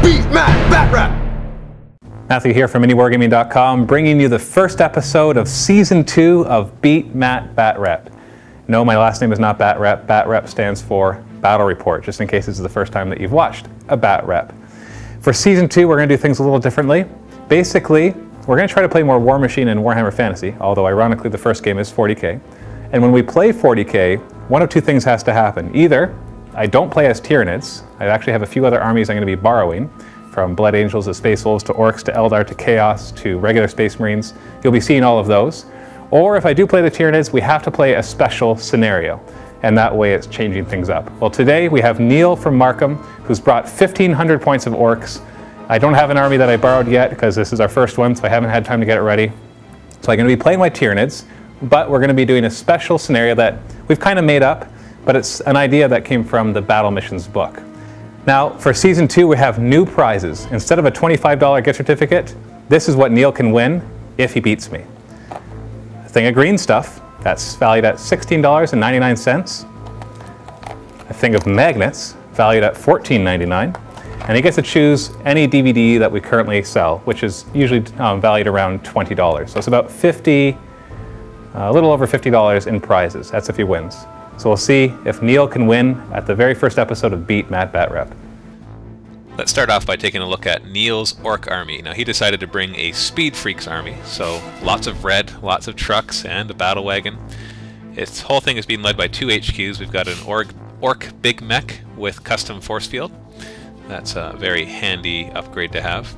Beat Matt Batrep. Matthew here from MiniWargaming.com, bringing you the first episode of Season 2 of Beat Matt Batrep. No, my last name is not Batrep. Batrep stands for Battle Report, just in case this is the first time that you've watched a Batrep. For Season 2, we're going to do things a little differently. Basically, we're going to try to play more War Machine and Warhammer Fantasy, although ironically the first game is 40k. And when we play 40k, one of two things has to happen. Either I don't play as Tyranids. I actually have a few other armies I'm going to be borrowing, from Blood Angels to Space Wolves to Orks to Eldar to Chaos to regular Space Marines. You'll be seeing all of those. Or if I do play the Tyranids, we have to play a special scenario. And that way it's changing things up. Well, today we have Neil from Markham, who's brought 1,500 points of Orks. I don't have an army that I borrowed yet because this is our first one, so I haven't had time to get it ready. So I'm going to be playing my Tyranids, but we're going to be doing a special scenario that we've kind of made up, but it's an idea that came from the Battle Missions book. Now, for Season 2, we have new prizes. Instead of a $25 gift certificate, this is what Neil can win if he beats me. A thing of green stuff, that's valued at $16.99. A thing of magnets, valued at $14.99. And he gets to choose any DVD that we currently sell, which is usually valued around $20. So it's about a little over $50 in prizes. That's if he wins. So we'll see if Neil can win at the very first episode of Beat Matt Batrep. Let's start off by taking a look at Neil's Orc army. Now he decided to bring a Speed Freaks army, so lots of red, lots of trucks, and a battle wagon. Its whole thing is being led by two HQs. We've got an Orc Big Mech with custom force field. That's a very handy upgrade to have.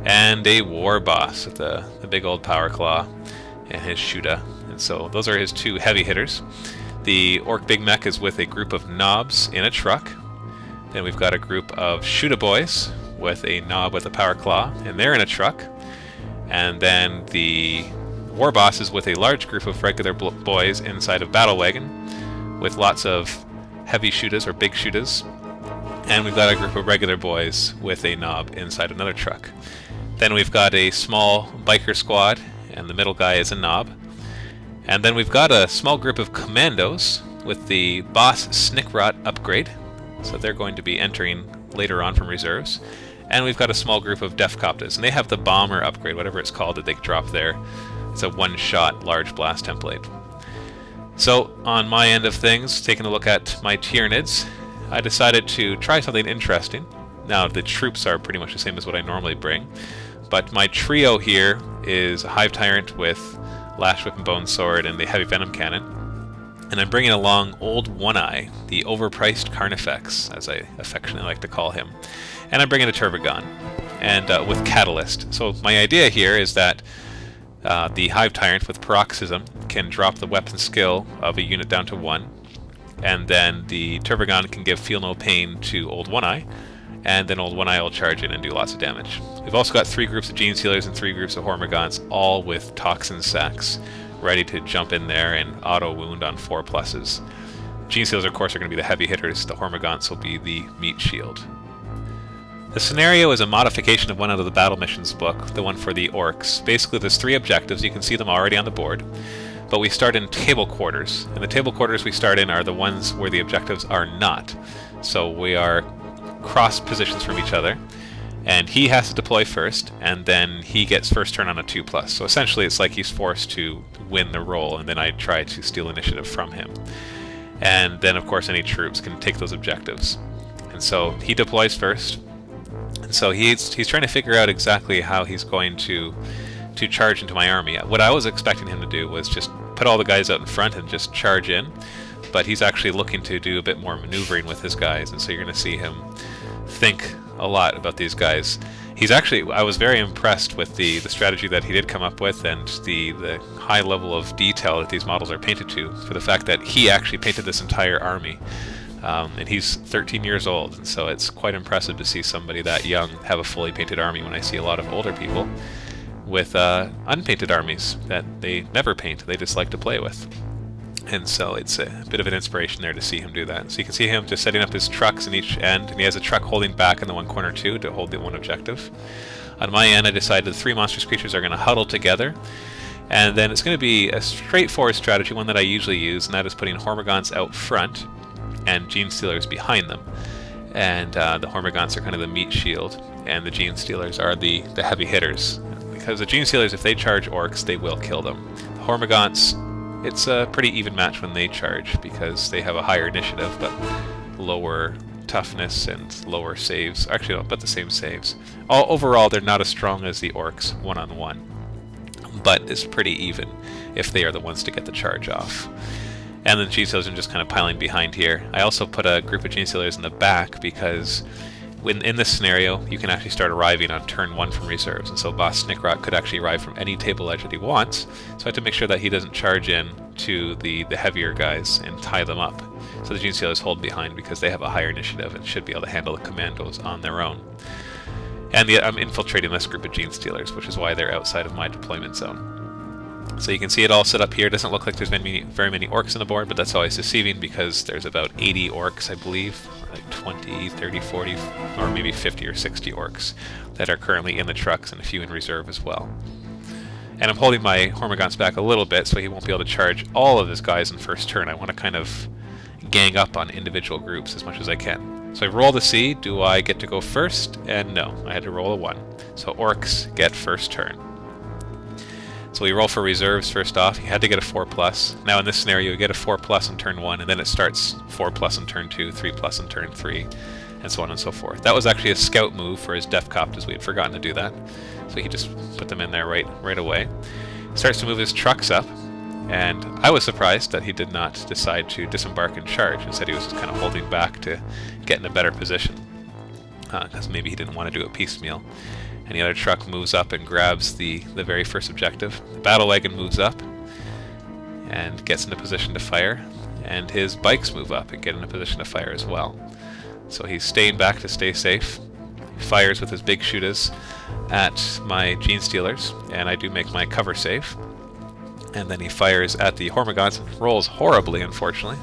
And a War Boss with the big old Power Claw and his Shuda. And so those are his two heavy hitters. The Orc Big Mech is with a group of knobs in a truck. Then we've got a group of Shuda Boys with a knob with a Power Claw, and they're in a truck. And then the War Boss is with a large group of regular boys inside of Battle Wagon with lots of heavy Shudas or big Shudas. And we've got a group of regular boys with a knob inside another truck. Then we've got a small biker squad, and the middle guy is a knob. And then we've got a small group of commandos with the Boss Snickrot upgrade. So they're going to be entering later on from reserves. And we've got a small group of Defcoptas, and they have the bomber upgrade, whatever it's called, that they drop there. It's a one-shot large blast template. So on my end of things, taking a look at my Tyranids, I decided to try something interesting. Now the troops are pretty much the same as what I normally bring, but my trio here is a Hive Tyrant with Lash Whip and Bone Sword and the Heavy Venom Cannon. And I'm bringing along Old One-Eye, the overpriced Carnifex, as I affectionately like to call him. And I'm bringing a Turbogon, and with Catalyst. So my idea here is that the Hive Tyrant with Paroxysm can drop the weapon skill of a unit down to 1, and then the Turbogon can give Feel No Pain to Old One-Eye, and then Old One-Eye will charge in and do lots of damage. We've also got 3 groups of Gene Stealers and 3 groups of Hormigons, all with Toxin Sacks, ready to jump in there and auto-wound on 4 pluses. Gene Stealers, of course, are going to be the heavy hitters. The Hormigons will be the meat shield. The scenario is a modification of one out of the Battle Missions book, the one for the Orks. Basically, there's 3 objectives. You can see them already on the board. But we start in table quarters, and the table quarters we start in are the ones where the objectives are not. So we are cross positions from each other, and he has to deploy first, and then he gets first turn on a 2+. So essentially it's like he's forced to win the roll, and then I try to steal initiative from him. And then of course any troops can take those objectives. And so he deploys first, and so he's trying to figure out exactly how he's going to charge into my army. What I was expecting him to do was just put all the guys out in front and just charge in, but he's actually looking to do a bit more maneuvering with his guys, and so you're going to see him think a lot about these guys. I was very impressed with the strategy that he did come up with, and the high level of detail that these models are painted to, for the fact that he actually painted this entire army. And he's 13 years old, and so it's quite impressive to see somebody that young have a fully painted army when I see a lot of older people with unpainted armies that they never paint, they just like to play with. And so it's a bit of an inspiration there to see him do that. So you can see him just setting up his trucks in each end, and he has a truck holding back in the one corner too to hold the one objective. On my end, I decided the 3 monstrous creatures are going to huddle together, and then it's going to be a straightforward strategy, one that I usually use, and that is putting Hormigons out front and Gene Stealers behind them. and the Hormagaunts are kind of the meat shield, and the Gene Stealers are the heavy hitters. Because the Gene Stealers, if they charge Orks, they will kill them. The Hormagaunts, it's a pretty even match when they charge, because they have a higher initiative, but lower toughness and lower saves. Actually, no, but the same saves. Overall, they're not as strong as the Orks one-on-one, but it's pretty even if they are the ones to get the charge off. And then Gene Stealers are just kind of piling behind here. I also put a group of Gene Stealers in the back because in this scenario, you can actually start arriving on turn 1 from reserves, and so Boss Snickrot could actually arrive from any table edge that he wants, so I have to make sure that he doesn't charge in to the heavier guys and tie them up. So the Gene Stealers hold behind because they have a higher initiative and should be able to handle the commandos on their own. And I'm infiltrating this group of Gene Stealers, which is why they're outside of my deployment zone. So you can see it all set up here. It doesn't look like there's very many Orks on the board, but that's always deceiving because there's about 80 Orks, I believe, like 20, 30, 40, or maybe 50 or 60 Orks that are currently in the trucks and a few in reserve as well. And I'm holding my Hormagaunts back a little bit so he won't be able to charge all of his guys in first turn. I want to kind of gang up on individual groups as much as I can. So I roll to see, do I get to go first? And no, I had to roll a 1. So Orks get first turn. So we roll for reserves first off. He had to get a 4+. Now in this scenario, you get a 4+ on turn 1, and then it starts 4+ on turn 2, 3+ on turn 3, and so on and so forth. That was actually a scout move for his Def Coptas. We had forgotten to do that. So he just put them in there right away. He starts to move his trucks up, and I was surprised that he did not decide to disembark and charge. Instead, he was just kind of holding back to get in a better position, because maybe he didn't want to do it piecemeal. And the other truck moves up and grabs the very first objective. The battle wagon moves up and gets into position to fire, and his bikes move up and get in a position to fire as well. So he's staying back to stay safe. He fires with his big shooters at my Gene Stealers, and I do make my cover save. And then he fires at the Hormagaunts and rolls horribly, unfortunately.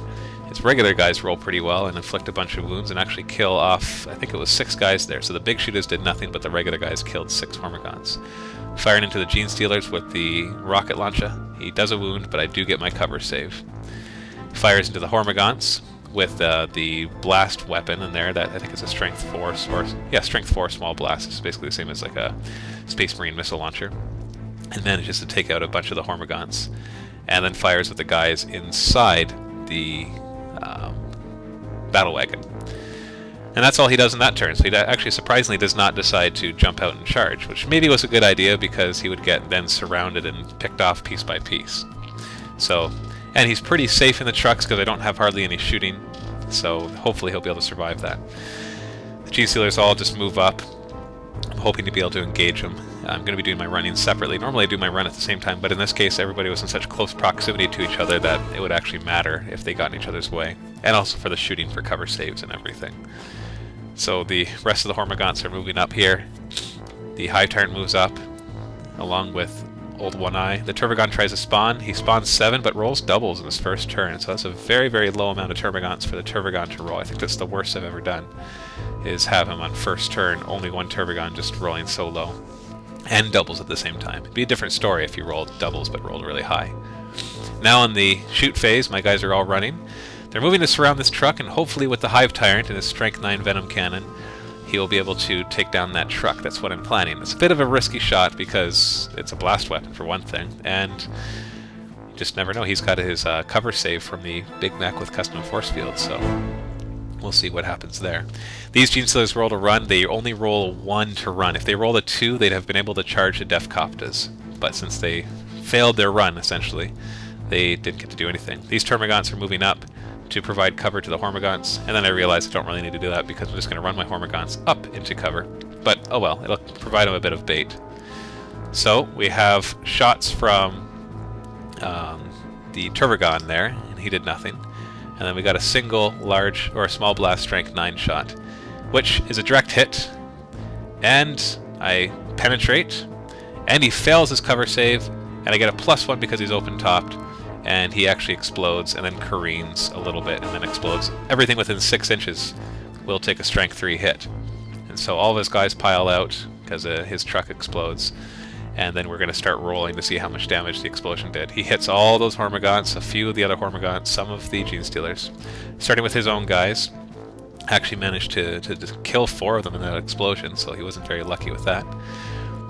His regular guys roll pretty well and inflict a bunch of wounds and actually kill off, I think it was 6 guys there. So the big shooters did nothing, but the regular guys killed 6 Hormagaunts. Firing into the Gene Stealers with the rocket launcher. He does a wound, but I do get my cover save. Fires into the Hormagaunts with the blast weapon in there. That I think is a strength 4, strength 4 small blast. It's basically the same as like a Space Marine missile launcher. And manages to take out a bunch of the Hormagaunts. And then fires with the guys inside the battle wagon. And that's all he does in that turn. So he actually surprisingly does not decide to jump out and charge, which maybe was a good idea because he would get then surrounded and picked off piece by piece. So, and he's pretty safe in the trucks because I don't have hardly any shooting, so hopefully he'll be able to survive that. The Gene Stealers all just move up. I'm hoping to be able to engage them. I'm going to be doing my running separately. Normally I do my run at the same time, but in this case everybody was in such close proximity to each other that it would actually matter if they got in each other's way. And also for the shooting for cover saves and everything. So the rest of the Hormagaunts are moving up here. The High Tyrant moves up, along with Old One Eye. The Tervigon tries to spawn. He spawns 7, but rolls doubles in his first turn. So that's a very, very low amount of Tervigons for the Tervigon to roll. I think that's the worst I've ever done, is have him on first turn, only 1 Tervigon just rolling so low. And doubles at the same time. It'd be a different story if you rolled doubles but rolled really high. Now in the shoot phase, my guys are all running. They're moving to surround this truck, and hopefully with the Hive Tyrant and his Strength 9 Venom Cannon, he will be able to take down that truck. That's what I'm planning. It's a bit of a risky shot because it's a blast weapon for one thing, and you just never know. He's got his cover save from the Big Mac with custom force field, so we'll see what happens there. These Gene Stealers roll to run. They only roll 1 to run. If they rolled a 2, they'd have been able to charge the Def Coptas, but since they failed their run, essentially, they didn't get to do anything. These Termagants are moving up to provide cover to the Hormagaunts, and then I realized I don't really need to do that because I'm just going to run my Hormagaunts up into cover. But, oh well, it'll provide them a bit of bait. So, we have shots from the Tervigon there, and he did nothing. And then we got a single large, or a small blast strength 9 shot, which is a direct hit, and I penetrate, and he fails his cover save, and I get a +1 because he's open-topped, and he actually explodes and then careens a little bit and then explodes. Everything within 6 inches will take a strength 3 hit. And so all of his guys pile out because his truck explodes, and then we're going to start rolling to see how much damage the explosion did. He hits all those Hormagaunts, a few of the other Hormagaunts, some of the Gene Stealers. Starting with his own guys, Actually managed to just kill 4 of them in that explosion, so he wasn't very lucky with that.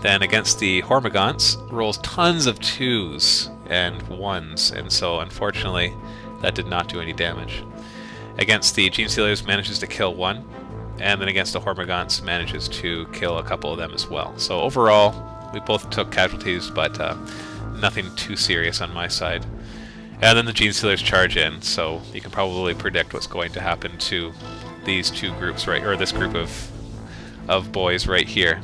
Then against the Hormagaunts, rolls tons of 2s and 1s, and so unfortunately that did not do any damage. Against the Genestealers, manages to kill 1, and then against the Hormagaunts manages to kill a couple of them as well. So overall, we both took casualties, but nothing too serious on my side. And then the Genestealers charge in, so you can probably predict what's going to happen to these 2 groups, right, or this group of boys right here.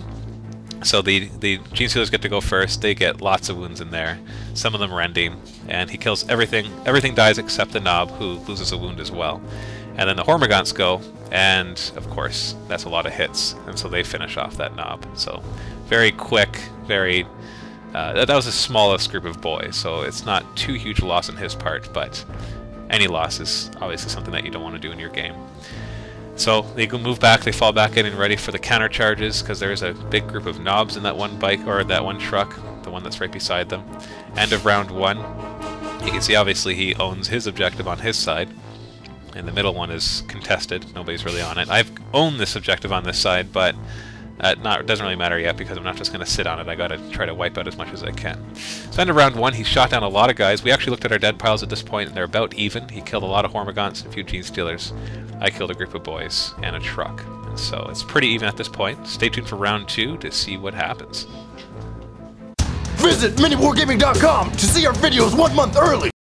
So the Genestealers get to go first. They get lots of wounds in there, some of them rending, and he kills everything. Everything dies except the Knob, who loses a wound as well. And then the Hormagaunts go, and of course that's a lot of hits, and so they finish off that Knob. So very quick, very that was the smallest group of boys, so it's not too huge a loss on his part, but any loss is obviously something that you don't want to do in your game. So they go move back, they fall back in and ready for the counter charges, because there's a big group of Knobs in that one bike, or that one truck, the one that's right beside them. End of round 1. You can see obviously he owns his objective on his side, and the middle one is contested. Nobody's really on it. I've owned this objective on this side, but it doesn't really matter yet, because I'm not just going to sit on it. I got to try to wipe out as much as I can. So end of round 1, he shot down a lot of guys. We actually looked at our dead piles at this point, and they're about even. He killed a lot of Hormagaunts and a few Genestealers. I killed a group of boys and a truck. And so it's pretty even at this point. Stay tuned for round 2 to see what happens. Visit miniwargaming.com to see our videos 1 month early.